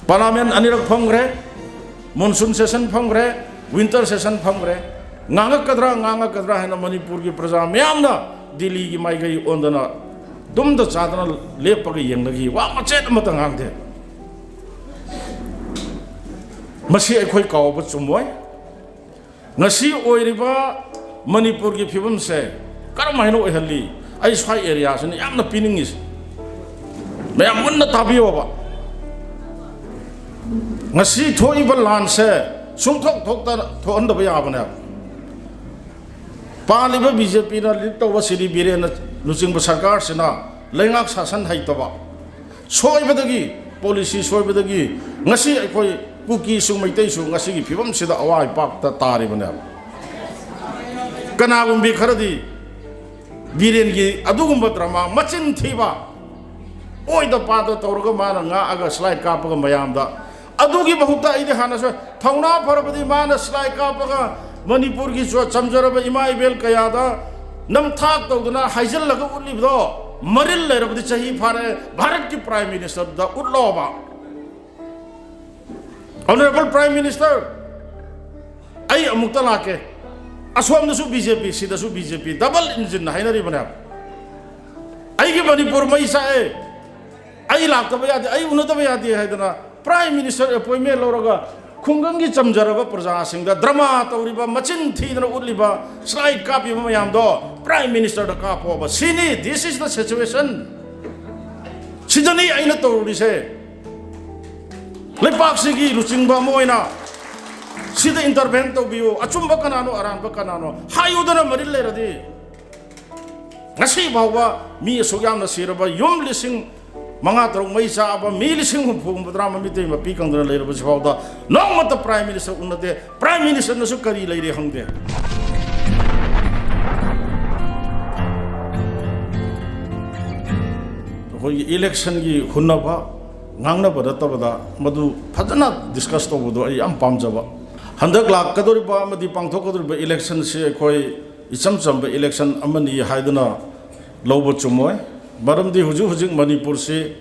Parliament anirak phangre, monsoon session phangre, winter session phangre. Ngangak kadra hena Manipur ki praja mayamna Delhi ki maigai ondana dumda chadana lepaga yengnagi wa machet amata ngangde. Masi akhoi kawba chumwai. Ngasi oiriba Manipur ki phibam se karamhaino oihalli ai swai area sene yamna piningis. Mayam munna tabiyo ba. Ngasi thoiba lan se sungthok thokta thondaba yabane. Paliba BJP na lito wa Sri Biren na Lusingba Sarkar sina lengak sasan haitaba. Soy badagi policy soy badagi ngasi akhoi kuki sung maitai su ngasi gi phibam sida awai pak ta tari bana. Kanagum bi kharadi Biren gi adugumba drama machin thiba. Oi da pa da tawraga mana nga aga slide kapaga mayamda. Adugi bahutta ide hana so thauna parabadi mana slide kapaga Manipur ki jo chamjaraba ima ibel kayada nam thak tawduna haijal laga ulibdo maril lerabdi chahi phare Bharat ki Prime Minister da ulloba. Honorable Prime Minister ai amukta lake aswam nasu BJP sida su BJP double engine hainari bana ai ki Manipur mai sae ai lakta yadi ai unata yadi haidana Prime Minister appointment loraga Kungangi chamjaraba praja singda drama tawriba machin thidna uliba slide copy mayamdo Prime Minister da kapo ba sini this is the situation sidani aina tawri se lepak sigi luchingba moina sida intervene to biu achumba kanano aranba kanano hayudana maril leradi ngasi bawa mi sogyam na siraba yum lising Manga tarong may sa aba milising hupung drama mito yung mapikang doon na layro ba si Fauda nong mata Prime Minister unate Prime Minister na sukari layri hangde koy election gi hunna ba ngangna ba databada madu phadana discuss to bodo ai am pamjaba handak lak kadori ba madi pangthok kadori ba election se koy isam chamba election amani haiduna lobo chumoy Baramdi hujing Manipur se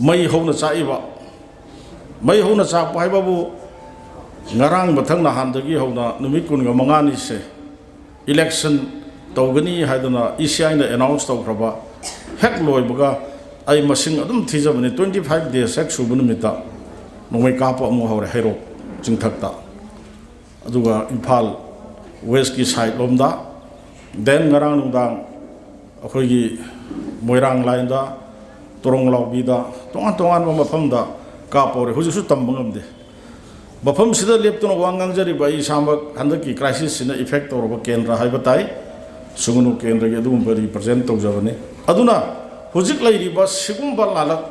may hona chaiba may hona cha pai babu ngarang bathang na handagi hona numit kun ga mangani se election tawgani haiduna ECI na announce taw kraba hek loi baga ai masing adum thijabani 25 days hek subun mita nomai ka pa amu hore hero jingthakta aduga Imphal West ki side lomda then ngarang nungdang akhoi Moirang line da Torong Laubida tongan mafamda kapore hujusu tambangamde mafam sida leptuna wangang jari bai sambak handaki crisis sina effect toroba kendra haibatai sungunu kendra ge dum bari present tawjabane aduna hujik lairiba sigumba lalak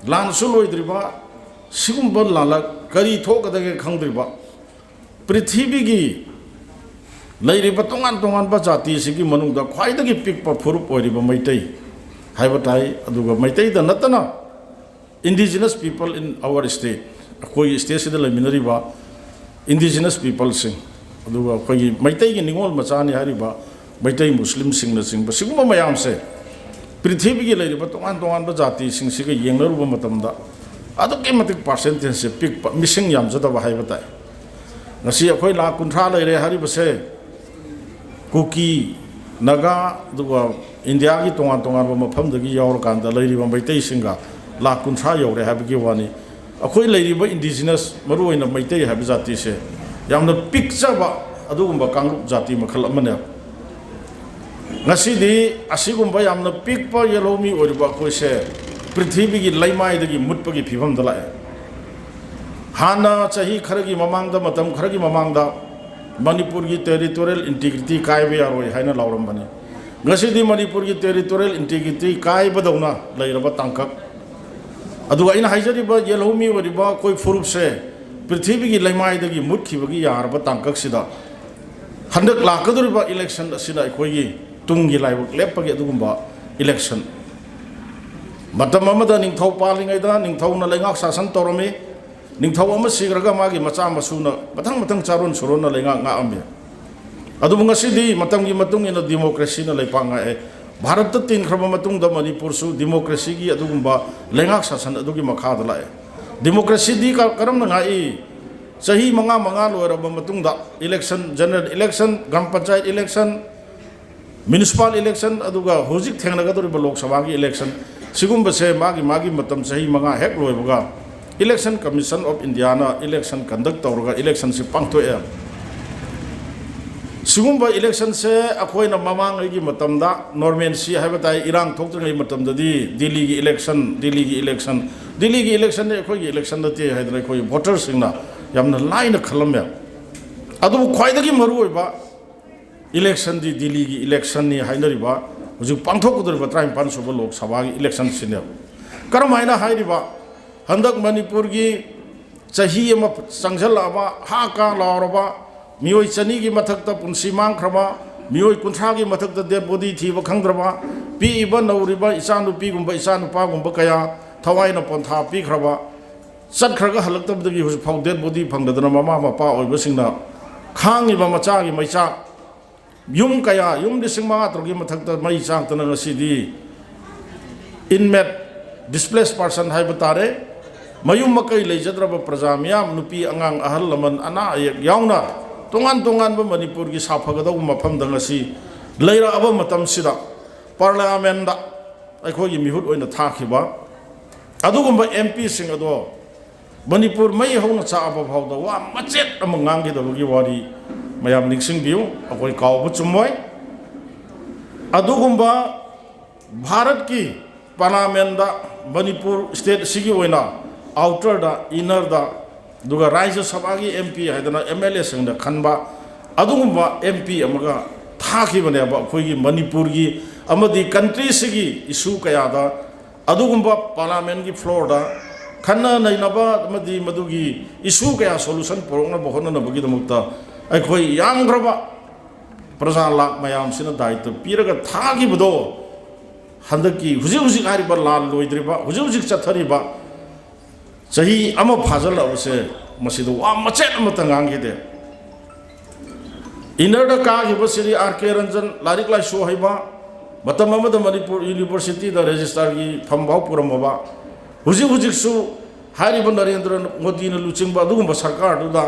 lansu loidriba sigumba lalak kari thokadage khangdriba prithvi gi lairiba tongan ba jati sigi manungda khwaidagi pikpa furup oiriba maitai haibatai aduga maitai da natana indigenous people in our state koi state sida laminari ba indigenous people sing aduga koi maitai gi ningol machani hariba maitai muslim sing na sing ba siguma mayam se prithvi gi lairiba tongan ba jati sing siga yengnaruba matamda adu ke matik percentage se pik missing yam jada ba haibatai ngasi akhoi la kunthra laire hariba se Kuki Naga duga India ki tongan ba mafam dagi yaur kanda lairiba maitai singa la kunthra yaure habigi wani akhoi lairiba indigenous maru oina maitai habi jati se yamna picture ba adugumba kangrup jati makhal amane ngasi di asigumba yamna pikpa yelomi oriba khoi se prithvi gi laimai dagi mutpa gi phibam dala hana chahi kharagi mamangda matam kharagi mamangda Manipur ki territorial integrity kaibe aroi haina laurambani ngasi di Manipur ki territorial integrity kaiba dauna lairaba tangkak aduga ina haijari ba yelomi wariba koi furup se prithvi gi laimai dagi mutki bagi yarba tangkak sida handak lakaduriba election sida koi gi tungi laibuk lepagi adugumba election matam amada ningthau palingai da ningthau na lengak sasan torome Ningthau ama sigraga magi macha masuna matang charun surona lenga nga ambe adu ngasi di matang gi matung ina democracy na leipanga e Bharat ta tin khraba matung da Manipur su democracy gi adugumba lengak sasan adugi makha dala e democracy दी करम नंगाई सही मंगा मंगा लोरब मतुंगदा election general election gram panchayat election municipal election अदुगा होजिक थेंगनगदोरिबा लोक सभा की इलेक्शन सिगुम्बसे मागी मागी मतम सही मंगा हेक लोयबगा इलेक्शन कमीशन ऑफ इंडिया ना इलेक्शन कंडक्ट तौरगा इलेक्शन से पांगथोए सिगुम्बा इलेक्शन से अखोइना ममांग की मतमदा नॉर्मल सी हाइबताई इरांग थोक्तंगै मतमददी दिल्ली की इलेक्शन ने अखोई इलेक्शन नते हाइदना अखोई वोटर सिंगना यामना लाइन खलमया अदु ख्वाइदगी मरुओइबा इलेक्शन दी दिल्ली की इलेक्शन नि हाइनरिबा हुजु पांगथोकदरिबा 53 सुबा लोक सभा की इलेक्शन सिने करमाइना हाइरिबा हंदक मणिपुर की चाही अमा संगजलाबा हाका लारबा मियोई चनी की मथक्ता पुंसी मांगख्रबा मियोई कुंथ्रा की मथक्ता डेड बॉडी थीबा खंगद्रबा पीइबा नौरिबा इचानुपीगुंबा इचानुपागुंबा कया थवाइना पोंथा पीख्रबा चटख्रगा हलक्तबदगी हुजु फाउ dead body फंगदना mama Mopa ओइबसिंगना खांगिबा मचागी मैचा yum कया युम लिसिंग मंगा तरोगी मथक्ता मई चांगतना ngasi inmate displaced person hai batare mayum makai leijadraba praja miyam nupi angang ahal laman ana ayek yauna tongan ba manipur gi saphagada mafam da ngasi leira aba matam sida parliament da akhoi gi mihut oina thakhiba adugumba mp sing ado manipur mai hona cha aba phawda wa machet amangang gi da gi wari mayam ningsing biu akoi kaw bu chumoi adugumba Bharat की parliament Manipur state सिगी ओइना outer दा inner दा दुगा राज्य सभा की MP हाइदना MLA संग खनबा अदुगुम्बा MP अमगा थाखिबने बा अखोई मणिपुर की अमदी कंट्री सिगी इशू कया दा अदुगुम्बा पार्लियामेंट की फ्लोर दा खन्ना नैनबा अमदी मदुगी इशू कया सॉल्यूशन पोरना बहोना बगी दमुक्ता अखोई यांग्रबा प्रजा लाख मयाम सिना दायित्व पीरगा थाखिबदो हंदकी हुजिक हुजिक हारिबा लाल लोइद्रिबा हुजिक हुजिक चथरिबा सही अम फाजल अबसे मसिदो वा मचेत अमतंगांगिदे इनर द कागिबा श्री आर.के. रंजन लारिक लाई सो हाइबा मतम अमद मणिपुर यूनिवर्सिटी द रजिस्ट्रार की फमबाव पुरमबा हुजिक हुजिक सु हारिबा नरेंद्र मोदी न लुचिंगबा दुगुंबा सरकार दुदा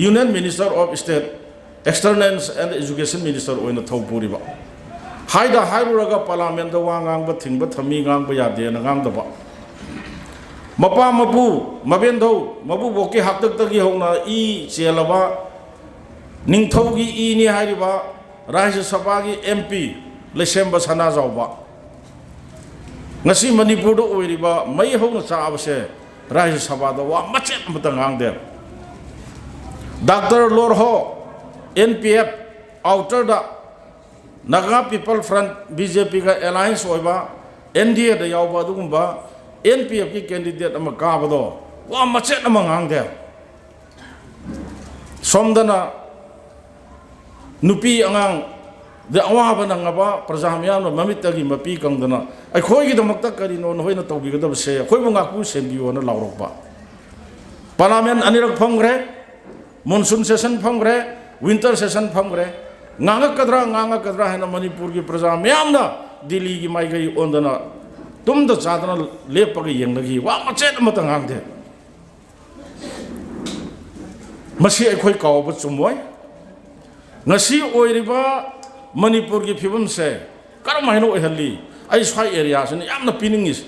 union minister of state externals and education minister ओइना थौपुरिबा हाइदा हाइरुरगा पार्लियामेंट द वांगांग थिंग थमी गांग यादे नांगदबा मपा मपू मबेंधौ मबू बोके हाक्तकी होना ई चेलबा निंगथौगी ई नि हाइरिबा राज्य सभा की एमपी लेसेंबा सना जावबा ngasi manipur do oiriba mai hona chaabse राज्य सभा द वा मचेत मतंगांगदे डॉक्टर लोरहो एनपीएफ आउटर द नागा पीपल फ्रंट बीजेपी का अलायंस होइबा एनडीए द यावबा दुगुंबा एनपीएफ की कैंडिडेट अमा काबदो वा मचेत अमा ngang somdana nupi angang de awaba nangaba praja miyam mamitagi mapi kangdana akhoi gi damakta karino hoina tawbigadab se akhoi bunga ku senbiyo na lawrokba parliament anirak phangre monsoon session phangre winter session phangre nganga kadra hena manipur की प्रजा म्यामना दिल्ली की माई गई ओंदना तुम the चादना लेपग यंगगी वा मचेत मत ngang मसी अखोई कावब चुमोय ngasi ओइरिबा Manipur की film से करम हैनो ओहली आई स्वाई एरिया से यामना पिनिंगिस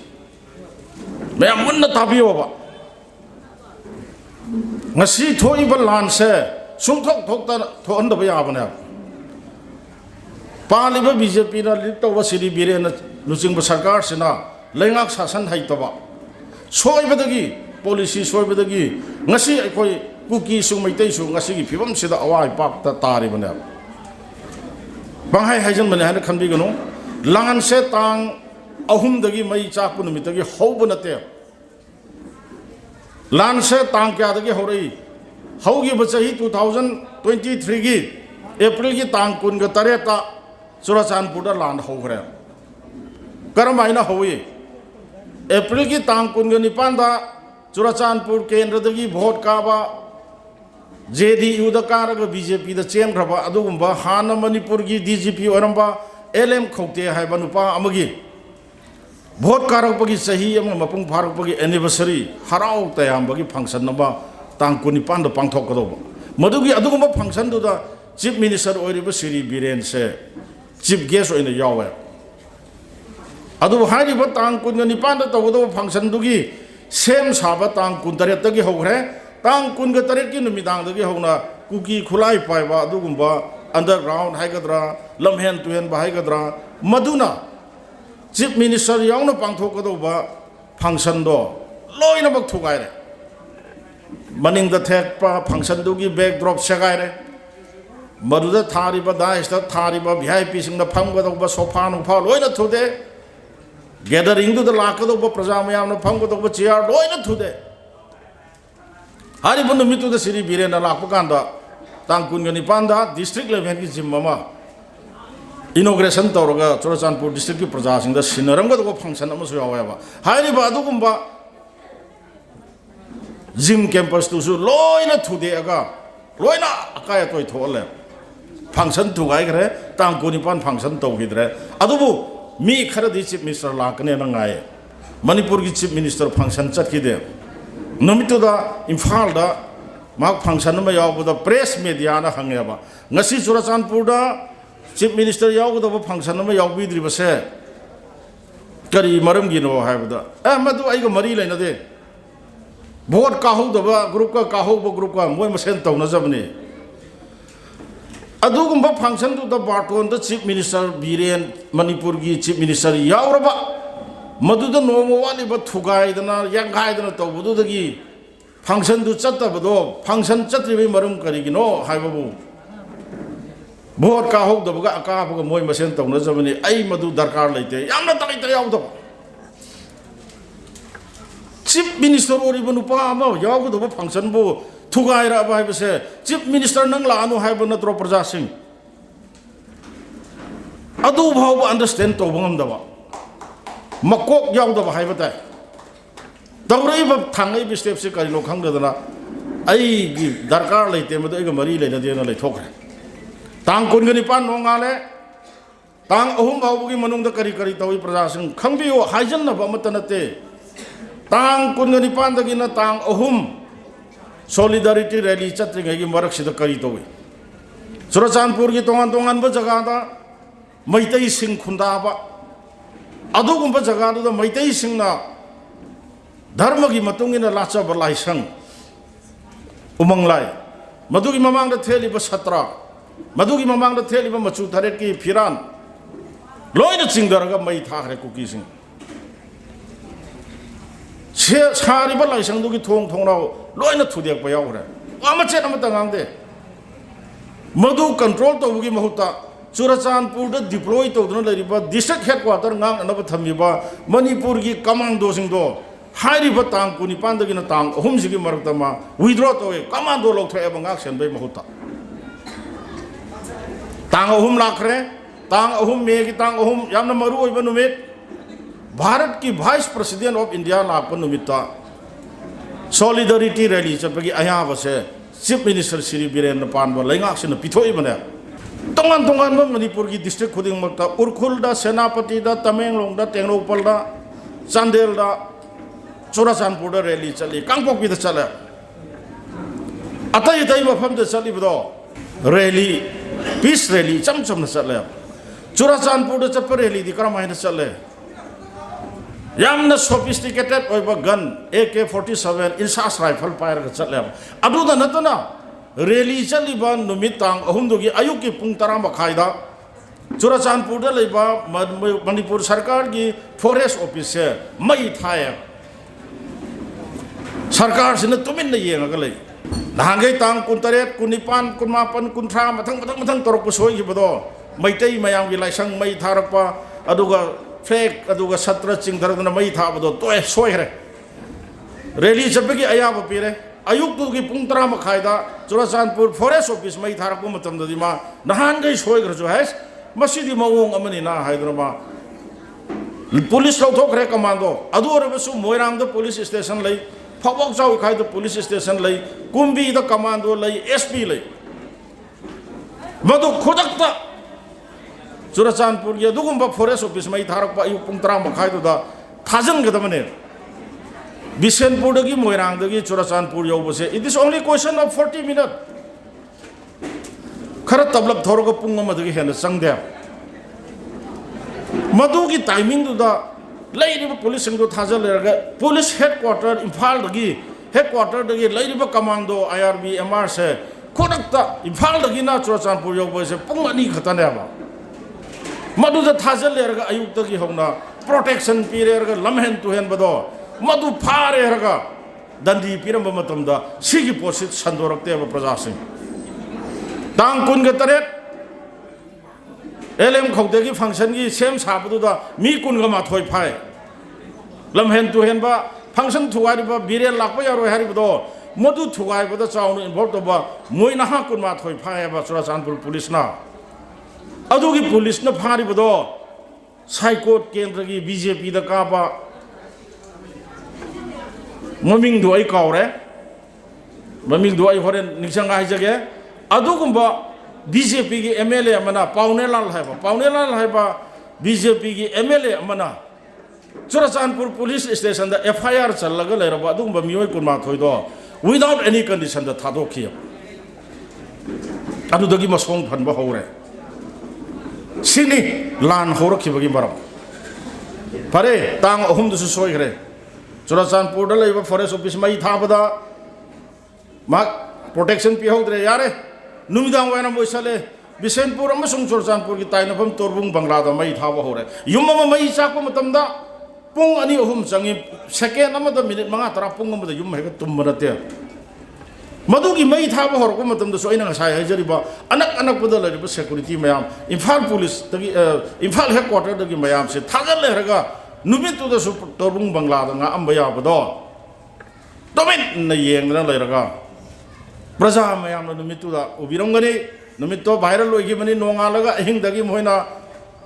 मैम मुन्ना ताबियोबा ngasi थोइबा लान से सुंथोक थोकता थोअंदबा याबने पालिबा बीजेपी ना लीड तौबा श्री बीरेन लुचिंग सरकार सेना लेंगाक शासन हाइतबा सोइबदगी पॉलिसी सोइबदगी ngasi अखोई कुकी सुंग मैतै सु ngasi की फिल्म से अवाई पाक तारिबने बांहाय हाइजन बने हन खनबिगनो लांगन से तांग अहुमदगी मई चाकु निमितगी हौब नते लान से तांग क्यादगी होरई हौगी बचही 2023 की अप्रैल की तांग कुन ग तरेता चुराचानपुर लान हौग्रे करम आइना हौई अप्रैल की तांग कुन ग निपानदा चुराचानपुर केंद्रदगी भोट काबा जेडीयू द कारग बीजेपी द चेंग्रबा अदुगुंबा हाना मणिपुर की डीजीपी ओरंबा एलएम खौते हाइबा नुपा अमगी ꯚꯣꯠ ꯀꯥꯔꯛꯄꯒꯤ ꯆꯍꯤ ꯑꯃ ꯃꯄꯨꯡ ꯐꯥꯔꯛꯄꯒꯤ ꯑꯦꯅꯤꯚꯔꯁꯔꯤ ꯍꯔꯥꯎ ꯇꯌꯥꯝꯕꯒꯤ ꯐꯪꯁꯟ ꯑꯃ ꯇꯥꯡ 19ꯗ ꯄꯥꯡꯊꯣꯛꯀꯗꯧꯕ ꯃꯗꯨꯒꯤ ꯑꯗꯨꯒꯨꯝꯕ ꯐꯪꯁꯟꯗꯨꯗ ꯆꯤꯞ ꯃꯤꯅꯤꯁꯇꯔ ꯑꯣꯏꯔꯤꯕ ꯁꯤꯔꯤ ꯕꯤꯔꯦꯟꯁꯦ ꯆꯤꯞ ꯒꯦꯁ ꯑꯣꯏꯅ ꯌꯥꯎꯋꯦ ꯑꯗꯨꯕꯨ ꯍꯥꯏꯔꯤꯕ ꯇꯥꯡ 19ꯗ ꯇꯧꯒꯗꯧꯕ ꯐꯪꯁꯟꯗꯨꯒꯤ ꯁꯦꯝ ꯁꯥꯕ ꯇꯥꯡ 18ꯗꯒꯤ ꯍꯧꯈ꯭ꯔꯦ ꯇꯥꯡ 18ꯒꯤ ꯅꯨꯃꯤꯗꯥꯡꯗꯒꯤ ꯍꯧꯅ ꯀꯨꯀꯤ ꯈꯨꯠꯂꯥꯏ ꯄꯥꯏꯕ ꯑꯗꯨꯒꯨꯝꯕ ꯑꯟꯗꯔꯒ꯭ꯔꯥꯎꯟ ꯍꯥꯏꯒꯗ꯭ꯔꯥ ꯂꯝꯍꯦꯟ ꯇꯨꯍꯦꯟꯕ ꯍꯥꯏꯒꯗ꯭ꯔꯥ ꯃꯗꯨꯅ ꯆꯤꯞ ꯃꯤꯅꯤꯁꯇꯔ ꯌꯥꯎꯅ ꯄꯥꯡꯊꯣꯛꯀꯗꯧꯕ ꯐꯪꯁꯟꯗꯣ ꯂꯣꯏꯅꯃꯛ ꯊꯨꯒꯥꯏꯔꯦ ꯃꯅꯤꯡꯗ ꯊꯦꯛꯄ ꯐꯪꯁꯟꯗꯨꯒꯤ ꯕꯦꯛꯗ꯭ꯔꯣꯞ ꯁꯦꯒꯥꯏꯔꯦ ꯃꯗꯨꯗ ꯊꯥꯔꯤꯕ ꯗꯥꯏꯁꯇ ꯊꯥꯔꯤꯕ VIPꯁꯤꯡꯅ ꯐꯝꯒꯗꯧꯕ ꯁꯣꯐꯥ ꯅꯨꯡꯐꯥ ꯂꯣꯏꯅ ꯊꯨꯗꯦ ꯒꯦꯗꯔꯤꯡꯗꯨꯗ ꯂꯥꯛꯀꯗꯧꯕ ꯄ꯭ꯔꯖꯥ ꯃꯌꯥꯝꯅ ꯐꯝꯒꯗꯧꯕ ꯆꯤꯌꯥꯔ ꯂꯣꯏꯅ ꯊꯨꯗꯦ ꯍꯥꯏꯔꯤꯕ ꯅꯨꯃꯤꯠꯇꯨꯗ ꯁꯤꯔꯤ ꯕꯤꯔꯦꯟꯅ ꯂꯥꯛꯄ ꯀꯥꯟꯗ ꯇꯥꯡ 19ꯗ ꯗꯤꯁꯇ꯭ꯔꯤꯛ ꯂꯦꯚꯦꯜꯒꯤ ꯖꯤꯝ ꯑꯃ 이노그레이션 tꯧꯔꯒ ꯆꯨꯔꯆꯥꯟꯄꯨꯔ ꯗꯤꯁꯇ꯭ꯔꯤꯛꯀꯤ ꯄ꯭ꯔꯖꯥꯁꯤꯡꯗ ꯁꯤꯟꯅꯔꯝꯒꯗꯧꯕ ꯐꯪꯁꯟ ꯑꯃꯁꯨ ꯌꯥꯎꯋꯦꯕ ꯍꯥꯏꯔꯤꯕ ꯑꯗꯨꯒꯨꯝꯕ ꯖꯤꯝ ꯀꯦꯝꯄꯁꯇꯨꯁꯨ ꯂꯣꯏꯅ ꯊꯨꯗꯦꯛꯑꯒ ꯂꯣꯏꯅ ꯑꯀꯥꯏ ꯑꯇꯣꯏ ꯊꯣꯛꯍꯜꯂꯦ ꯐꯪꯁꯟ ꯊꯨꯒꯥꯏꯈ꯭ꯔꯦ ꯇꯥꯡ 19 ꯐꯪꯁꯟ ꯇꯧꯈꯤꯗ꯭ꯔꯦ ꯑꯗꯨꯕꯨ ꯃꯤ ꯈꯔꯗꯤ ꯆꯤꯞ ꯃꯤꯅꯤꯁꯇꯔ ꯂꯥꯛꯀꯅꯦꯅ ꯉꯥꯏꯌꯦ ꯃꯅꯤꯄꯨꯔꯒꯤ ꯆꯤꯞ ꯃꯤꯅꯤꯁꯇꯔ ꯐꯪꯁꯟ ꯆꯠꯈꯤꯗꯦ ꯅꯨꯃꯤꯠꯇꯨꯗ ꯏꯝꯐꯥꯜꯗ ꯃꯍꯥꯛ ꯐꯪꯁꯟ ꯑꯃ ꯌꯥꯎꯕꯗ ꯄ꯭ꯔꯦꯁ ꯃꯦꯗꯤꯌꯥꯅ ꯍꯪꯉꯦꯕ ꯉꯁꯤ ꯆꯨꯔꯆꯥꯟꯄꯨꯔꯗ ꯆꯤꯞ ꯃꯤꯅꯤꯁꯇꯔ ꯌꯥꯎꯒꯗꯕ ꯐꯪꯁꯟ ꯑꯃ ꯌꯥꯎꯕꯤꯗ꯭ꯔꯤꯕꯁꯦ ꯀꯔꯤ ꯃꯔꯝꯒꯤꯅꯣ ꯍꯥꯏꯕꯗ ꯃꯗꯨ ꯑꯩꯒ ꯃꯔꯤ ꯂꯩꯅꯗꯦ ꯚꯣꯠ ꯀꯥꯍꯧꯗꯕ ꯒ꯭ꯔꯨꯞꯀ ꯀꯥꯍꯧꯕ ꯒ꯭ꯔꯨꯞꯀ ꯃꯣꯏ ꯃꯁꯦꯟ ꯇꯧꯅꯖꯕꯅꯤ ꯑꯗꯨꯒꯨꯝꯕ ꯐꯪꯁꯟꯗꯨꯗ ꯕꯥꯔꯇꯣꯟꯗ ꯆꯤꯞ ꯃꯤꯅꯤꯁꯇꯔ ꯕꯤꯔꯦꯟ ꯃꯅꯤꯄꯨꯔꯒꯤ ꯆꯤꯞ ꯃꯤꯅꯤꯁꯇꯔ ꯌꯥꯎꯔꯕ ꯃꯗꯨꯗ ꯅꯣꯡꯃ ꯋꯥꯠꯂꯤꯕ ꯊꯨꯒꯥꯏꯗꯅ ꯌꯥꯡꯈꯥꯏꯗꯅ ꯇꯧꯕꯗꯨꯗꯒꯤ ꯐꯪꯁꯟꯗꯨ ꯆꯠꯇꯕꯗꯣ ꯐꯪꯁꯟ ꯆꯠꯇ꯭ꯔꯤꯕꯒꯤ ꯃꯔꯝ ꯀꯔꯤꯒꯤꯅꯣ ꯍꯥꯏꯕꯕꯨ ꯚꯣꯠ ꯀꯥꯍꯧꯗꯕꯒ ꯑꯀꯥꯕꯒ ꯃꯣꯏ ꯃꯁꯦꯟ ꯇꯧꯅꯖꯕꯅꯤ ꯑꯩ ꯃꯗꯨ ꯗꯔꯀꯥꯔ ꯂꯩꯇꯦ ꯌꯥꯝꯅ ꯇꯔꯩꯇ ꯌꯥꯎꯗꯕ ꯆꯤꯞ ꯃꯤꯅꯤꯁꯇꯔ ꯑꯣꯏꯔꯤꯕ ꯅꯨꯄꯥ ꯑꯃ ꯌꯥꯎꯒꯗꯕ ꯐꯪꯁꯟꯕꯨ ꯊꯨꯒꯥꯏꯔꯛꯑꯕ ꯍꯥꯏꯕꯁꯦ ꯆꯤꯞ ꯃꯤꯅꯤꯁꯇꯔ ꯅꯪ ꯂꯥꯛꯑꯅꯨ ꯍꯥꯏꯕ ꯅꯠꯇ꯭ꯔꯣ ꯄ꯭ꯔꯖꯥꯁꯤꯡ ꯑꯗꯨ ꯐꯥꯎꯕ ꯑꯟꯗꯔꯁꯇꯦꯟ ꯇꯧꯕ ꯉꯝꯗꯕ ꯃꯀꯣꯛ ꯌꯥꯎꯗꯕ ꯍꯥꯏꯕ ꯇꯥꯏ ꯇꯧꯔꯛꯏꯕ ꯊꯥꯡꯉꯛꯏꯕ ꯁ꯭ꯇꯦꯞꯁꯦ ꯀꯔꯤꯅꯣ ꯈꯪꯗꯗꯅ ꯑꯩꯒꯤ ꯗꯔꯀꯥꯔ ꯂꯩꯇꯦ ꯃꯗꯨ ꯑꯩꯒ ꯃꯔꯤ ꯂꯩꯅꯗꯦꯅ ꯂꯩꯊꯣꯛꯈ꯭ꯔꯦ ꯇꯥꯡ 19 ꯅꯣꯡꯉꯥꯜꯂꯦ ꯇꯥꯡ 3 ꯐꯥꯎꯕꯒꯤ ꯃꯅꯨꯡꯗ ꯀꯔꯤ ꯀꯔꯤ ꯇꯧꯏ ꯄ꯭ꯔꯖꯥꯁꯤꯡ ꯈꯪꯕꯤꯌꯨ ꯍꯥꯏꯖꯟꯅꯕ ꯑꯃꯠꯇ ꯅꯠꯇꯦ ꯇꯥꯡ 19ꯗꯒꯤꯅ ꯇꯥꯡ 3 ꯁꯣꯂꯤꯗꯥꯔꯤꯇꯤ ꯔꯦꯂꯤ ꯆꯠꯇ꯭ꯔꯤꯉꯩꯒꯤ ꯃꯔꯛꯁꯤꯗ ꯀꯔꯤ ꯇꯧꯏ ꯆꯨꯔꯆꯥꯟꯄꯨꯔꯒꯤ ꯇꯣꯉꯥꯟ ꯇꯣꯉꯥꯟꯕ ꯖꯒꯥꯗ ꯃꯩꯇꯩꯁꯤꯡ ꯈꯨꯟꯗꯥꯕ ꯑꯗꯨꯒꯨꯝꯕ ꯖꯒꯥꯗꯨꯗ ꯃꯩꯇꯩꯁꯤꯡꯅ ꯙꯔꯃꯒꯤ ꯃꯇꯨꯡ ꯏꯟꯅ ꯂꯥꯠꯆꯕ ꯂꯥꯏꯁꯪ ꯎꯃꯪ ꯂꯥꯏ ꯃꯗꯨꯒꯤ ꯃꯃꯥꯡꯗ ꯊꯦꯠꯂꯤꯕ ꯁꯇ꯭ꯔ ꯃꯗꯨꯒꯤ ꯃꯃꯥꯡꯗ ꯊꯦꯠꯂꯤꯕ ꯃꯆꯨ ꯇꯔꯦꯠꯀꯤ ꯐꯤꯔꯥꯟ ꯂꯣꯏꯅ ꯆꯤꯡꯊꯔꯒ ꯃꯩ ꯊꯥꯈ꯭ꯔꯦ ꯀꯨꯀꯤꯁꯤꯡ ꯁꯥꯔꯤꯕ ꯂꯥꯏꯁꯪꯗꯨꯒꯤ ꯊꯣꯡ ꯊꯣꯡꯅꯥꯎ ꯂꯣꯏꯅ ꯊꯨꯗꯦꯛꯄ ꯌꯥꯎꯈ꯭ꯔꯦ ꯋꯥ ꯃꯆꯦꯠ ꯑꯃꯠꯇ ꯉꯥꯡꯗꯦ ꯃꯗꯨ ꯀꯟꯇ꯭ꯔꯣꯜ ꯇꯧꯕꯒꯤ ꯃꯍꯨꯠꯇ ꯆꯨꯔꯆꯥꯟꯄꯨꯔꯗ ꯗꯤꯄ꯭ꯂꯣꯏ ꯇꯧꯗꯨꯅ ꯂꯩꯔꯤꯕ ꯗꯤꯁꯇ꯭ꯔꯤꯛ ꯍꯦꯗꯀ꯭ꯋꯥꯇꯔ ꯉꯥꯛꯅꯅꯕ ꯊꯝꯃꯤꯕ ꯃꯅꯤꯄꯨꯔꯒꯤ ꯀꯃꯥꯟꯗꯣꯁꯤꯡꯗꯣ ꯍꯥꯏꯔꯤꯕ ꯇꯥꯡ 19ꯗꯒꯤꯅ ꯇꯥꯡ 3ꯁꯤꯒꯤ ꯃꯔꯛꯇ ꯃꯥ ꯋꯤꯗ꯭ꯔꯣ ꯇꯧꯋꯦ ꯀꯃꯥꯟꯗꯣ ꯂꯧꯊꯣꯛꯑꯦꯕ ꯉꯥꯛ ꯁꯦꯟꯕꯒꯤ ꯃꯍꯨꯠꯇ ꯇꯥꯡ 3 ꯂꯥꯛꯈ꯭ꯔꯦ ꯇꯥꯡ 3 ꯃꯦꯒꯤ ꯇꯥꯡ 3 ꯌꯥꯝꯅ ꯃꯔꯨ ꯑꯣꯏꯕ ꯅꯨꯃꯤꯠ ꯚꯥꯔꯠꯀꯤ ꯚꯥꯏꯁ ꯄ꯭ꯔꯁꯤꯗꯦꯟ ꯑꯣꯐ ꯏꯟꯗꯤꯌꯥ ꯂꯥꯛꯄ ꯅꯨꯃꯤꯠꯇ ꯁꯣꯂꯤꯗꯥꯔꯤꯇꯤ ꯔꯦꯂꯤ ꯆꯠꯄꯒꯤ ꯑꯌꯥꯕꯁꯦ ꯆꯤꯞ ꯃꯤꯅꯤꯁꯇꯔ ꯁꯤꯔꯤ ꯕꯤꯔꯦꯟꯅ ꯄꯥꯟꯕ ꯂꯩꯉꯥꯛꯁꯤꯅ ꯄꯤꯊꯣꯛꯏꯕꯅꯦ ꯇꯣꯉꯥꯟ ꯇꯣꯉꯥꯟꯕ ꯃꯅꯤꯄꯨꯔꯒꯤ ꯗꯤꯁꯇ꯭ꯔꯤꯛ ꯈꯨꯗꯤꯡꯃꯛꯇ ꯎꯔꯈꯨꯜꯗ ꯁꯦꯅꯥꯄꯇꯤꯗ ꯇꯃꯦꯡꯂꯣꯡꯗ ꯇꯦꯡꯅꯧꯄꯜꯗ ꯆꯥꯟꯗꯦꯜꯗ ꯆꯨꯔꯆꯥꯟꯄꯨꯔꯗ ꯔꯦꯂꯤ ꯆꯠꯂꯤ ꯀꯥꯡꯄꯣꯛꯄꯤꯗ ꯆꯠꯂꯦ ꯑꯇꯩ ꯑꯇꯩ ꯃꯐꯝꯗ ꯆꯠꯂꯤꯕꯗꯣ ꯔꯦꯂꯤ ꯄꯤꯁ ꯔꯦꯂꯤ ꯏꯆꯝ ꯆꯝꯅ ꯆꯠꯂꯦ ꯆꯨꯔꯆꯥꯟꯄꯨꯔꯗ ꯆꯠꯄ ꯔꯦꯂꯤꯗꯤ ꯀꯔꯝꯍꯥꯏꯅ ꯆꯠꯂꯦ ꯌꯥꯝꯅ ꯁꯣꯐꯤꯁꯇꯤꯀꯦꯇꯦꯠ ꯑꯣꯏꯕ ꯒꯟ AK-47 ꯏꯟꯁꯥꯁ ꯔꯥꯏꯐꯜ ꯄꯥꯏꯔꯒ ꯆꯠꯂꯦꯕ ꯑꯗꯨꯗ ꯅꯠꯇꯅ ꯔꯦꯂꯤ ꯆꯠꯂꯤꯕ ꯅꯨꯃꯤꯠ ꯇꯥꯡ 3ꯗꯨꯒꯤ ꯑꯌꯨꯛꯀꯤ ꯄꯨꯡ 10:30ꯗ ꯆꯨꯔꯆꯥꯟꯄꯨꯔꯗ ꯂꯩꯕ ꯃꯅꯤꯄꯨꯔ ꯁꯔꯀꯥꯔꯒꯤ ꯐꯣꯔꯦꯁ ꯑꯣꯐꯤꯁꯁꯦ ꯃꯩ ꯊꯥꯏꯌꯦ ꯁꯔꯀꯥꯔꯁꯤꯅ ꯇꯨꯃꯤꯟꯅ ꯌꯦꯡꯉꯒ ꯂꯩ ꯅꯍꯥꯟꯈꯩ ꯇꯥꯡ 18, 19, 18, 30 ꯃꯊꯪ ꯇꯧꯔꯛꯄ ꯁꯣꯏꯈꯤꯕꯗꯣ ꯃꯩꯇꯩ ꯃꯌꯥꯝꯒꯤ ꯂꯥꯏꯁꯪ ꯃꯩ ꯊꯥꯔꯛꯄ ꯑꯗꯨꯒ ꯐ꯭ꯂꯦꯛ ꯑꯗꯨꯒ ꯁꯇ꯭ꯔ ꯆꯤꯡꯊꯔꯗꯨꯅ ꯃꯩ ꯊꯥꯕꯗꯣ ꯇꯣꯛꯑꯦ ꯁꯣꯏꯈ꯭ꯔꯦ ꯔꯦꯂꯤ ꯆꯠꯄꯒꯤ ꯑꯌꯥꯕ ꯄꯤꯔꯦ ꯑꯌꯨꯛꯇꯨꯒꯤ ꯄꯨꯡ 10:30ꯗ ꯆꯨꯔꯆꯥꯟꯄꯨꯔ ꯐꯣꯔꯦꯁ ꯑꯣꯐꯤꯁ ꯃꯩ ꯊꯥꯔꯛꯄ ꯃꯇꯝꯗꯗꯤ ꯃꯥ ꯅꯍꯥꯟꯈꯩ ꯁꯣꯏꯈ꯭ꯔꯁꯨ ꯍꯥꯏꯁ ꯃꯁꯤꯗꯤ ꯃꯑꯣꯡ ꯑꯃꯅꯤꯅ ꯍꯥꯏꯗꯨꯅ ꯃꯥ ꯄꯨꯂꯤꯁ ꯂꯧꯊꯣꯛꯈ꯭ꯔꯦ ꯀꯃꯥꯟꯗꯣ ꯑꯗꯨ ꯑꯣꯏꯔꯕꯁꯨ ꯃꯣꯏꯔꯥꯡꯗ ꯄꯨꯂꯤꯁ ꯁ꯭ꯇꯦꯁꯟ ꯂꯩ ꯐꯥꯎꯕꯣꯛꯆꯥꯎ ꯏꯈꯥꯏꯗ ꯄꯨꯂꯤꯁ ꯁ꯭ꯇꯦꯁꯟ ꯂꯩ ꯀꯨꯝꯕꯤꯗ ꯀꯃꯥꯟꯗꯣ ꯂꯩ SP ꯂꯩ ꯃꯗꯨ ꯈꯨꯗꯛꯇ ꯆꯨꯔꯆꯥꯟꯄꯨꯔꯒꯤ ꯑꯗꯨꯒꯨꯝꯕ ꯐꯣꯔꯦꯁ ꯑꯣꯐꯤꯁ ꯃꯩ ꯊꯥꯔꯛꯄ ꯑꯌꯨꯛ ꯄꯨꯡ 10:30ꯗꯨꯗ थाजनगदबने बिसेनपुरदगी मोइरांगदगी चुराचानपुर यौबसे it is only question of 40 minute खर तबलब थोरग पुंग अमदगी हेन संगदे मदुगी टाइमिंग दुदा लैरिब पुलिस सिंगदो थाजलरगा पुलिस हेडक्वार्टर इम्फाल दगी हेडक्वार्टर दगी लैरिब कमांडो आईआरबी एमआर से खोडक्ता इम्फाल दगी ना चुराचानपुर यौबसे पुंग अनि खतनेबा मदुदा थाजलरगा अयुक्त दगी होना प्रोटेक्शन पीरेरगा लमहेन तुहेन बदो मधु फारेरगा दंडी पीरंब मतमदा सिगी पोसिट संदोरक्तेब प्रजासिंग तांग कुनग तरेट एलएम खौदेगी फंक्शन की सेम साबदुदा मी कुनग माथोय फाय लमहेन तुहेनबा फंक्शन थुगारिबा बिरेन लाकबा यारोय हारिबदो मधु थुगाइबदा चाउनु इन्वॉल्व तोबा मोइना हा कुन माथोय फायबा चुराचानपुर पुलिसना अदुगी पुलिसना फारिबदो साइकोट केंद्र की बीजेपी दा काबा ममिंग दो आई कावरे ममिंग दो आई होरेन निसंग हाइजगे अदुगुंबा बीजेपी की एमएलए अमना पाउनेलाल हाइबा बीजेपी की एमएलए अमना चुराचानपुर पुलिस स्टेशन दा एफआईआर चललगा लेरबा अदुगुंबा मियोय कुनमाथोय दो विदाउट एनी कंडीशन दा थादोखि अदुदगी मसोंग फनबा हौरे सिनी लान हौरखिबगी मरम फरे तांग अहुम दुसु सोइग्रे चुराचानपुर लेब फॉरेस्ट ऑफिस मई थाबदा मा प्रोटेक्शन पीहौद्रे यारे नुमिदांग वायना मोइसले बिसेनपुर अमसुंग चुराचानपुर की ताइनफम तोरबुंग बंगलादा मई थाबा हौरे युम अमा मई चाकपा मतमदा पुंग अनि अहुम चंगी सेकेंड अमदा मिनिट 5-10 पुंग अमदा युम हेग तुम नते मधुगी मई थाबा हौरको मतमदा सो अइना साय हाइजरिबा अनक अनकपदा लेरिब सिक्युरिटी मयाम इम्फाल पुलिस तगी इम्फाल हेडक्वार्टर दगी मयाम से थागल लेरगा नुमितुदसु Torbung बंगलादा nga amba yabado domin na yengna leiraga praja mayamna numituda ubirongani numito viral oigibani nongalaga ahingdagi moina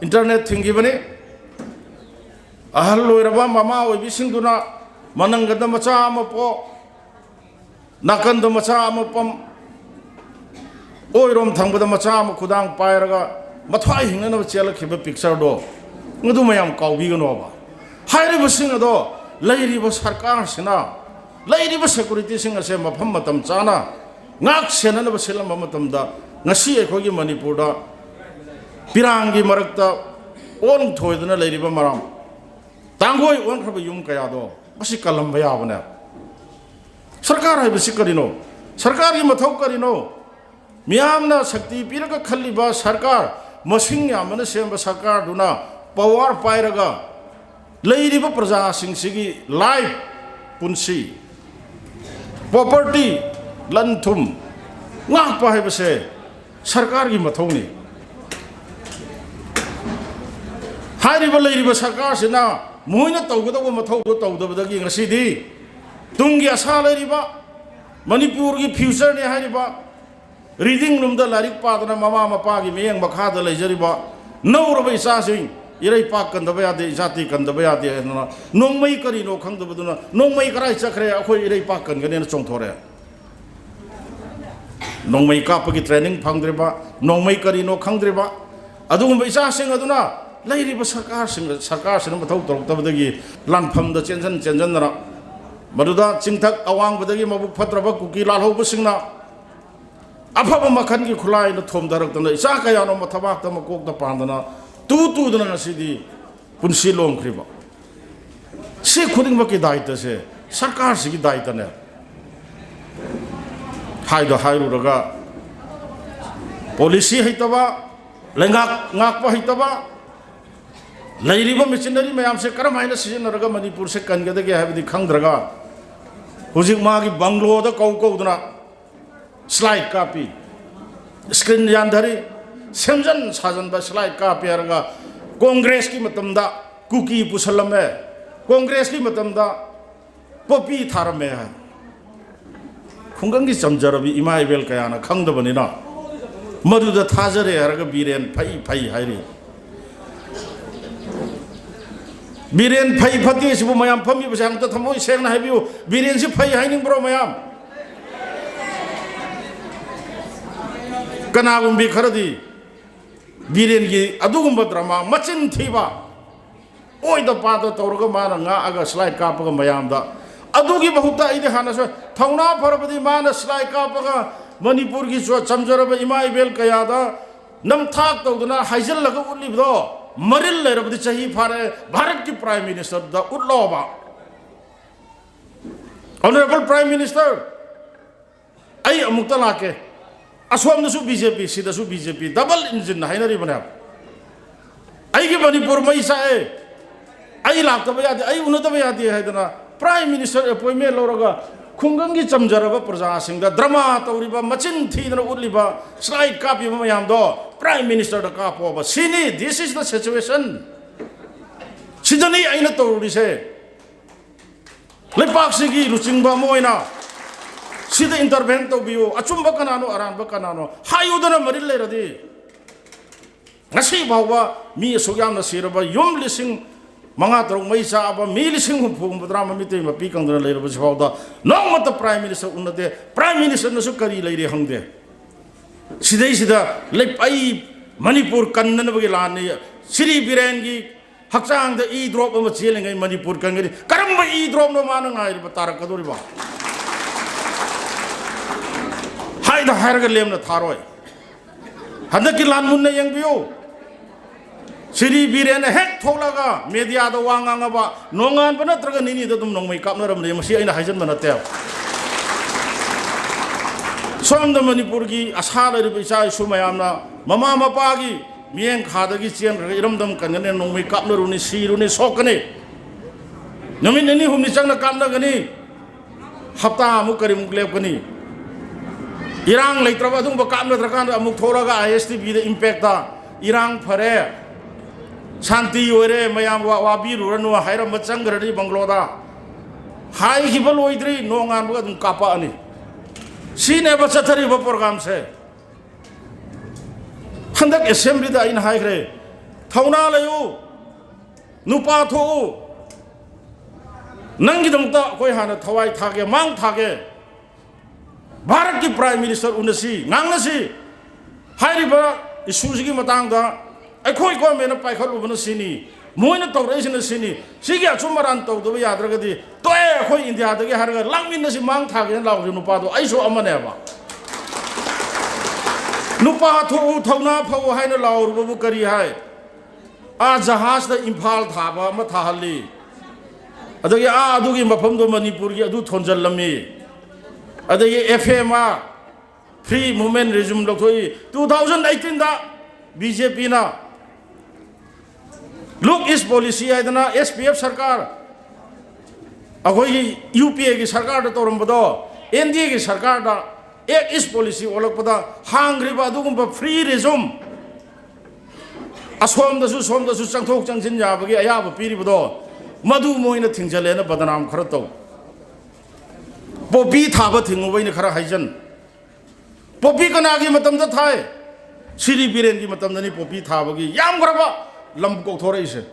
internet thingibani ahal loiraba mama oibisingduna manangada macha amapo nakanda macha amapam oirom thangbada macha am khudang pairaga mathwai hingna chelakhiba picture do ngadu mayam kaubiganoba हाइरिबसिंग अदो लैरिब सरकार सिना लैरिब security सिंग असे मफम मतम चाना ngak senanaba silam matamda ngasi ekhogi manipur da pirangi marakta on thoidana leiriba maram tangoi on khaba yum kaya do basi kalam baya bana sarkar hai basi karino sarkar gi mathau karino miyamna shakti piraga khalliba sarkar masing yamana semba sarkar duna power pairaga leiriba praja sing sigi life punsi property lanthum ngak pa hai base sarkar gi mathoni हाइरिबा लेरिबा सरकार सिना Moina तौगदबो मथौ दो तौदबदगी ngasi tungi asa लेरिबा Manipur की future ने हाइरिबा reading room दा लारिक पादना मामा मपा की मेयंग मखा दा लेजरिबा नौरबा इसा सिंग इरै पाक कंदबा यादे जाति कंदबा यादे ना नोंमै करिनो खंगदबदुना नोंमै कराय चखरे अखोय इरै पाक कनगने चोंथोरे नोंमै कापगी ट्रेनिंग फंगद्रिबा नोंमै करिनो खंगद्रिबा अदुगुम इसा सिंग अदुना लेरिबा सरकार सिना मथौ तौरक्तबदगी लानफमदा चेंजनरा मदुदा चिंथक अवांगबदगी मबुक फत्रबा कुकी लालहौबसिंगना अफब मखन की खुलाई न थोमदरक्तना इसा कयानो मथबाक्ता मकोकता पांदना तुदना ngasiदी पुनसी लोंख्रिबा से खुदिंगबकी दायित्व से सरकार सिगी दायित्वने हाइदो हाइरुरगा पॉलिसी हैतबा लेंगाक ngakpa हैतबा लेरिबा मिशनरी मैम से करम हाइना सिजनरगा मणिपुर से कनगदगे हाइबदी खंगद्रगा हुजिक मागी बंगलोदा कौकौदना स्लाइड कापी स्क्रीन यानधरी सेमजन साजनबा स्लाइड कापी हरगा कांग्रेस की मतमदा कुकी पुसलमे कांग्रेस की मतमदा पपी थारमे है खुंगंगी समजरबी इमा इबेल कयाना खंगदबनिना मदुदा थाजरे हरगा बीरेन फई फई हाइरी बीरेन फई फती सिबु मयाम फमी बसांग त थमोय सेंगना हाइबिउ बीरेन सि फई हाइनिंग ब्रो मयाम कनागुम बि खरदी बीरेन की अदुगुम ड्रामा मचिन थीबा ओइदा पाद तौरगा माना ngaga slide kapaga mayamda adugi bahutta ide hanaso thauna farabadi mana slide kapaga manipur gi so chamjaraba ima ibel kayada namthak tawduna haijal laga ulibdo maril lerabdi chahi phare bharat ki prime minister da utloba honorable prime minister ai amukta lake aswam nasu bjp sida su bjp double engine hainari bana ai gi manipur mai sae ai lakta ba yadi ai unata ba yadi haidana prime minister appointment loraga khungangi chamjaraba praja singda drama tawriba machin thidana utliba slide copy mayam do prime minister da kapo ba sini this is the situation sidani aina tawri se lepak sigi luchingba moina sida intervene to biyo achumba kanano aranba kanano hayudana maril leradi ngasi bawba mi sugyamna siraba yum lising manga tarong mai sa aba mi lising hum drama mi te ma pi kang dana leraba sawda nongmata prime minister unate prime minister nasu kari leire hangde sidai sida lep ai manipur kannana bagi lani sri biren gi hakchang da e drop ma chelengai manipur kangari karamba e drop no mana ngai ba tarak kadori ba haida harga lemna tharoi handaki lan munna yang biyo siri biren hek tholaga media da wanganga ba nongan bana traga nini da dum nongmai kapna ram le masi aina haijan bana te som da manipur gi asha le bi sai su mayamna mama mapa gi mieng khada gi chen iram dam kanane nongmai kapna runi siruni sokane namin nini humni changna kamna gani hafta mu kari muklep gani irang leitraba dung ba kamna trakan amuk thoraga ISTB da impact da irang phare Santi ore mayam wabi ruranu haira machangradi bangloda hai hibal oidri nongan buka dum kapa ani sine bachathari ba program se handak assembly da in hai gre thauna layu nupa tho nangi dangta koi hana thawai thage mang thage bharat ki prime minister unasi ngangnasi hairi ba issue gi matang da akhoi ko mena paikhalu bana sini moina tawraisina sini sigi achumaran tawdu yadragadi to akhoi india dagi harga langmin nasi mang thage law nupa do aiso amane ba nupa thu thauna phau haina law rubu kari hai a jahaz da imphal thaba ma thahali adagi a adugi mafam do manipur gi adu thonjal lami adagi fm free movement resume lokthoi 2018 da BJP na look is policy aidana SPF sarkar agoi UPA ki sarkar da torambado NDA ki sarkar da ek is policy olakpada hangri ba dugum ba free resume asom da su changthok changjin ya bagi aya ba piri bodo madu moina thingjale na badanam khara to popi thaba thingu baina khara haijan popi kana gi matam da thai siri biren gi matam dani popi thabagi yam graba lam ko thore ise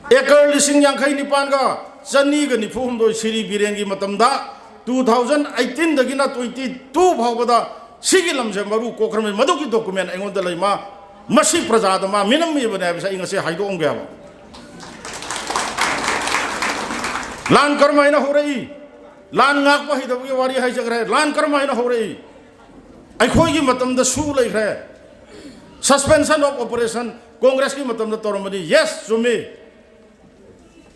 ekar lising yang khai nipan ga chani ga nifum do siri biren gi matam da 2018 da gina 22 bhawada sigi lam je maru ko khrame madu ki document engon da laima masi praja da ma minam mi bana bisa ingase haido ong ga ba lan karma ina horei lan ngak pa hidab gi wari hai jagre lan karma ina horei akhoi gi matam da su lai khre suspension of operation congress ki matam da tormani yes sumi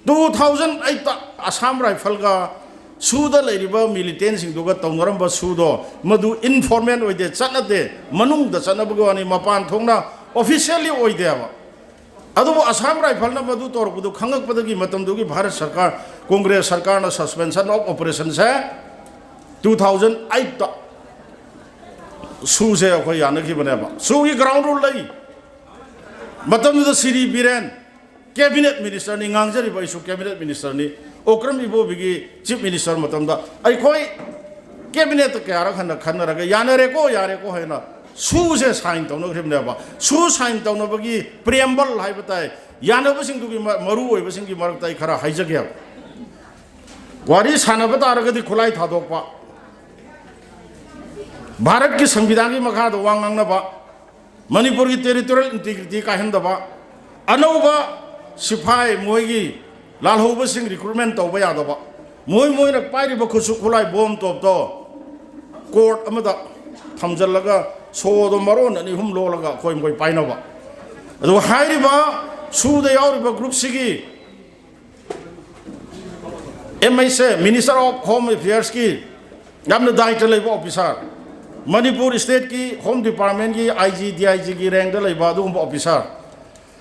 2008 assam rifle ga suda lairiba militant sing duga tongnaram ba sudo madu informant oide chanade manung da chanabu ani mapan thongna officially oide ba adu assam rifle na madu torbudu khangak padagi matam dugi bharat sarkar congress sarkar na suspension of operation se 2008 su se ko yana ki bane ba su gi ground rule lai matam da siri biren cabinet minister ni ngangjari ba isu cabinet minister ni okram ibo bigi chief minister matam da ai khoi cabinet ka ara khanna ra ga yana re ko yare ko haina su se sign tawno khrebne ba su sign tawno bagi preamble hai batai yana ba sing du gi maru oi ba sing gi marak tai khara haijage wari sana ba tar ga di khulai thadok pa Bharat की संविधान की मखा वांगना मणिपुर की territorial integrity का अनौब सिफाई मोगी लालहौबसिंग recruitment तौब यादबा Moyna पाइरिबा खुसु खुलाई बोम तोप तो court अमदा थमजल्लगा सोदो मरोन अनि हुम लोलगा कोई मोय पाइनबा अदु हाइरिबा सुदा यावरिबा ग्रुप सिगी MIC minister of home affairs की यामना दायित्व लेबा ऑफिसर मणिपुर स्टेट की होम डिपार्टमेंट की IG DIG की रैंक लेबा अदुगुम ऑफिसर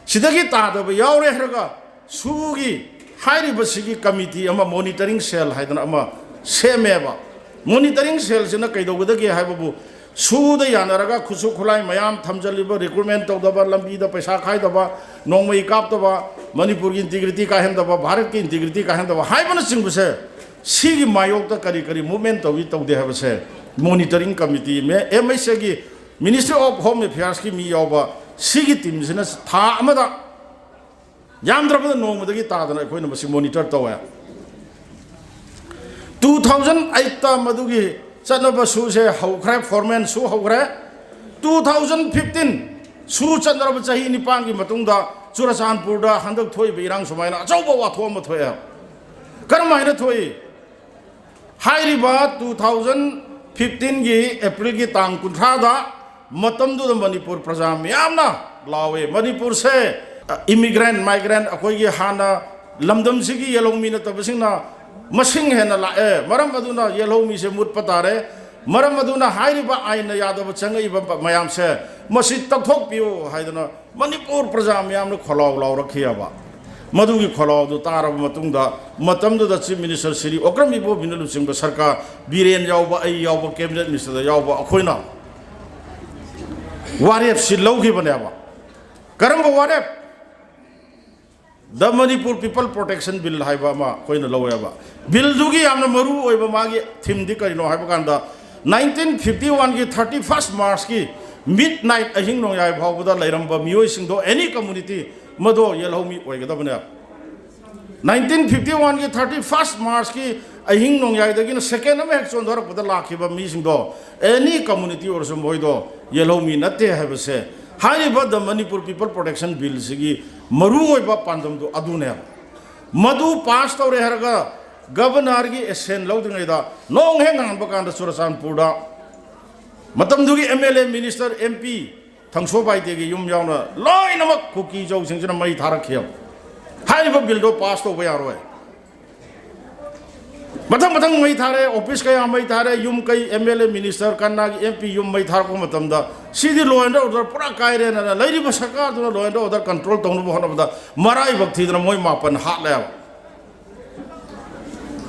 सिदगी तादब यावरे हरगा सुगी हाइरिबा सिगी कमिटी अमा मॉनिटरिंग सेल हाइदना अमा सेमेबा मॉनिटरिंग सेल सिना कैदोगदगे हाइबबु सुदा यानरगा खुसु खुलाई मयाम थमजलिबा रिक्रूटमेंट तौदबा लंबीदा पैसा खाइदबा नोंमई कापदबा मणिपुर की इंटीग्रिटी काहेंदबा भारत की इंटीग्रिटी काहेंदबा हाइबना सिंगबसे सिगी मायोक्ता करी करी मूवमेंट तौवी तौदे हाबसे मॉनिटरिंग कमिटी में MIC की मिनिस्ट्री ऑफ होम अफेयर्स की मी यावबा सिगी टीम सिना था अमदा यामद्रबदा नोंमदगी तादना अखोइना मसी मॉनिटर तौवे 2008 ता मदुगी चनबा सुसे हौख्रे फॉर्मेन सु हौख्रे 2015 सु चंद्रब चाही निपान की मतुंगदा चुरचानपुर दा हंदक थोई बिरांग सुमाइना अचौबा वाथोम थोया करमाइना थोई हाइरिबा 2015 की अप्रैल की तांग कुंथ्रा दा मतमदु मणिपुर प्रजा मियामना लावे मणिपुर से इमिग्रेंट माइग्रेंट अखोई की हाना लमदम सिगी येलोमी नतबसिंगना मसिंग हेना लाए मरम अदुना येलोमी से मुत पतारे मरम अदुना हाइरिबा आइन यादव चंगइबा मयाम से मसि तथोक पियो हाइदना मणिपुर प्रजा मियामना खलाव लाव रखियाबा मधुगी खलाव दु तारब मतुंगदा मतमदु द चीफ मिनिस्टर श्री ओक्रम इबो बिनलु सिंह सरकार बीरेन यावबा आई यावबा कैबिनेट मिनिस्टर यावबा अखोइना वारेप सि लौगिबनेबा करम वारेप द मणिपुर पीपल प्रोटेक्शन बिल हाइबा मा कोइना लौयाबा बिल दुगी यामना मरु ओइबा मागी थीम दि करिनो हाइबा कांदा 1951 की 31 मार्च की मिडनाइट अहिंग नोयाय भावबदा लैरंबा मियोय सिंगदो एनी कम्युनिटी मदो येलौमी ओइगदबने 1951 की 31 मार्च की अहिंग नोयाय दगिन सेकेंड में एक्शन दर पदा लाखिबा मी सिंगदो एनी कम्युनिटी और मोइदो येलौमी नते हाइबसे हाइबा द मणिपुर पीपल प्रोटेक्शन बिल सिगी मरु ओइबा पांदमदो अदुने मधु पास तौरे हरगा गवर्नर की एसेन लौदंगैदा नोंग हे ngangba kan da Churachandpur da matamdugi MLA minister MP thangso baite gi yum yauna loinamak kuki jau singsina mai tharakhiya haiba bill do pass to ba yaroi mathang mai thare office kaya mai thare yum kai MLA minister kanna gi MP yum mai thar ko matamda sidi law and order pura kaire na lairi ba sarkar do law and order control tawnu bo hona marai bakthi dana moi mapan hat la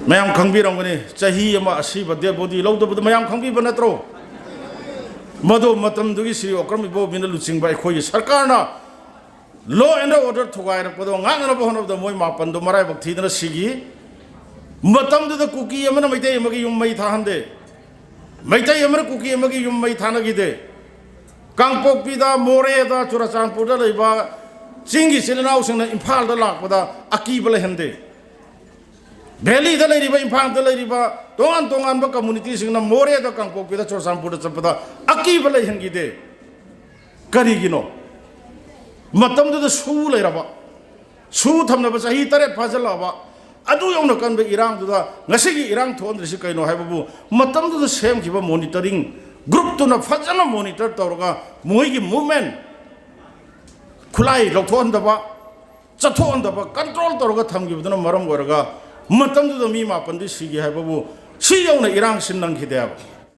मैम खंबीरंगने चाही अमा असीबा dead body लौदबद मैम खंबीबा नत्रो मदो मतमदुगी श्री ओक्रम इबो बिनलु चिंगबा अखोई सरकारना लॉ एंड ऑर्डर थुगाइरपदो ngangnaba honobda moi mapan do marai bak thidana sigi matamdu da kuki amana maitai amagi yum mai thahande maitai amara kuki amagi yum mai thanagide kangpokpi da more da Churachandpur da leiba chingi sinanau singna imphal da lakpada akibala hende Valley the lady by Impang the lady by Tongan communities in the More the Kangpok with the Churachandpur Chapada, Akibala Hengide Karigino Matam to the Su Leraba Su Tamnabasa Hitare Pazalava Adu Yonakan be Iran to the Nasigi Iran to the Shikano Habu Matam to the same Kiva monitoring group to the Fazana monitor Torga Muigi movement Kulai Lotondaba Chatondaba control Torga Tangi with the Maram Gorga Matam to the Mima Pandisi Habu, see on the Iran Sinang Hidab.